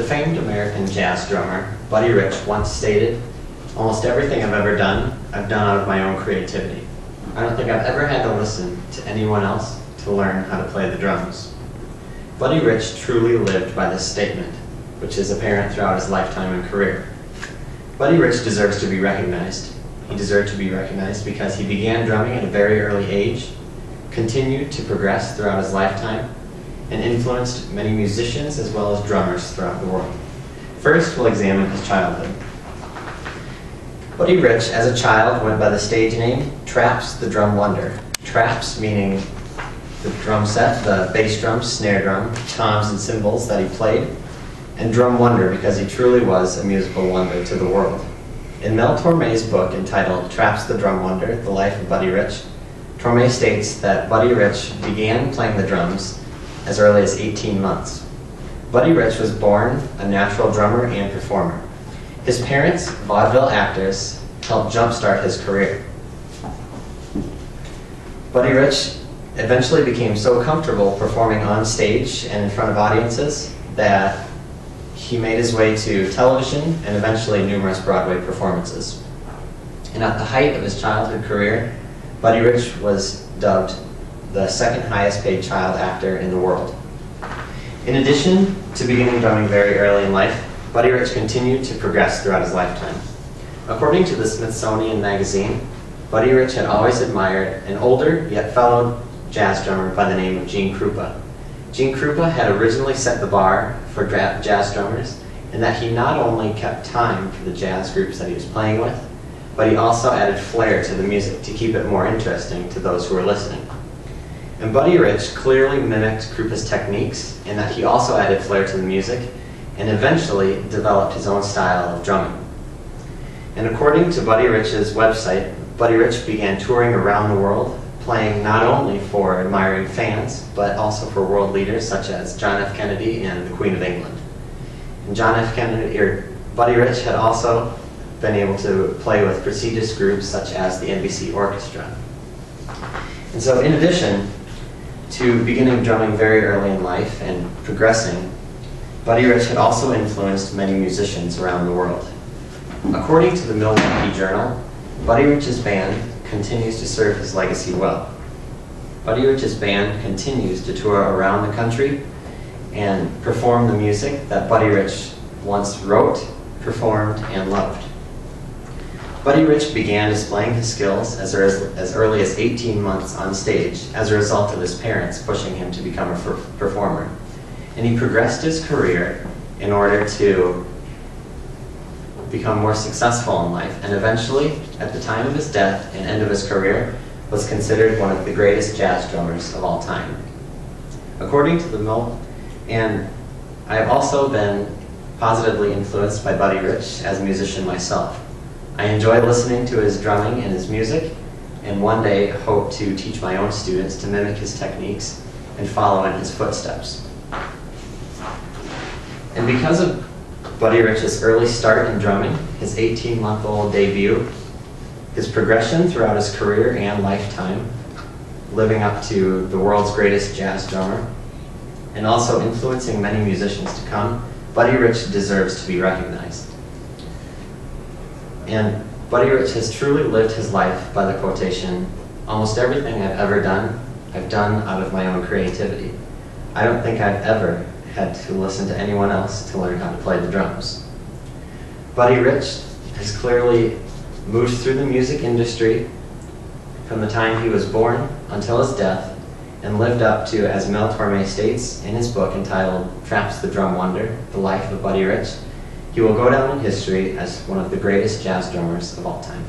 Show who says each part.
Speaker 1: The famed American jazz drummer, Buddy Rich, once stated, "Almost everything I've ever done, I've done out of my own creativity. I don't think I've ever had to listen to anyone else to learn how to play the drums." Buddy Rich truly lived by this statement, which is apparent throughout his lifetime and career. Buddy Rich deserves to be recognized. He deserved to be recognized because he began drumming at a very early age, continued to progress throughout his lifetime, and influenced many musicians as well as drummers throughout the world. First, we'll examine his childhood. Buddy Rich, as a child, went by the stage name Traps the Drum Wonder. Traps meaning the drum set, the bass drum, snare drum, toms and cymbals that he played, and Drum Wonder because he truly was a musical wonder to the world. In Mel Torme's book entitled Traps the Drum Wonder, The Life of Buddy Rich, Torme states that Buddy Rich began playing the drums as early as 18 months. Buddy Rich was born a natural drummer and performer. His parents, vaudeville actors, helped jumpstart his career. Buddy Rich eventually became so comfortable performing on stage and in front of audiences that he made his way to television and eventually numerous Broadway performances. And at the height of his childhood career, Buddy Rich was dubbed the second highest paid child actor in the world. In addition to beginning drumming very early in life, Buddy Rich continued to progress throughout his lifetime. According to the Smithsonian Magazine, Buddy Rich had always admired an older yet fellow jazz drummer by the name of Gene Krupa. Gene Krupa had originally set the bar for jazz drummers in that he not only kept time for the jazz groups that he was playing with, but he also added flair to the music to keep it more interesting to those who were listening. And Buddy Rich clearly mimicked Krupa's techniques in that he also added flair to the music and eventually developed his own style of drumming. And according to Buddy Rich's website, Buddy Rich began touring around the world, playing not only for admiring fans, but also for world leaders such as John F. Kennedy and the Queen of England. And Buddy Rich had also been able to play with prestigious groups such as the NBC Orchestra. And so in addition to beginning drumming very early in life and progressing, Buddy Rich had also influenced many musicians around the world. According to the Milwaukee Journal, Buddy Rich's band continues to serve his legacy well. Buddy Rich's band continues to tour around the country and perform the music that Buddy Rich once wrote, performed, and loved. Buddy Rich began displaying his skills as early as 18 months on stage as a result of his parents pushing him to become a performer. And he progressed his career in order to become more successful in life, and eventually, at the time of his death and end of his career, was considered one of the greatest jazz drummers of all time. According to the Mill, and I have also been positively influenced by Buddy Rich as a musician myself. I enjoy listening to his drumming and his music, and one day hope to teach my own students to mimic his techniques and follow in his footsteps. And because of Buddy Rich's early start in drumming, his 18-month-old debut, his progression throughout his career and lifetime, living up to the world's greatest jazz drummer, and also influencing many musicians to come, Buddy Rich deserves to be recognized. And Buddy Rich has truly lived his life by the quotation, "Almost everything I've ever done, I've done out of my own creativity. I don't think I've ever had to listen to anyone else to learn how to play the drums." Buddy Rich has clearly moved through the music industry from the time he was born until his death and lived up to, as Mel Torme states in his book entitled Traps the Drum Wonder, The Life of Buddy Rich, he will go down in history as one of the greatest jazz drummers of all time.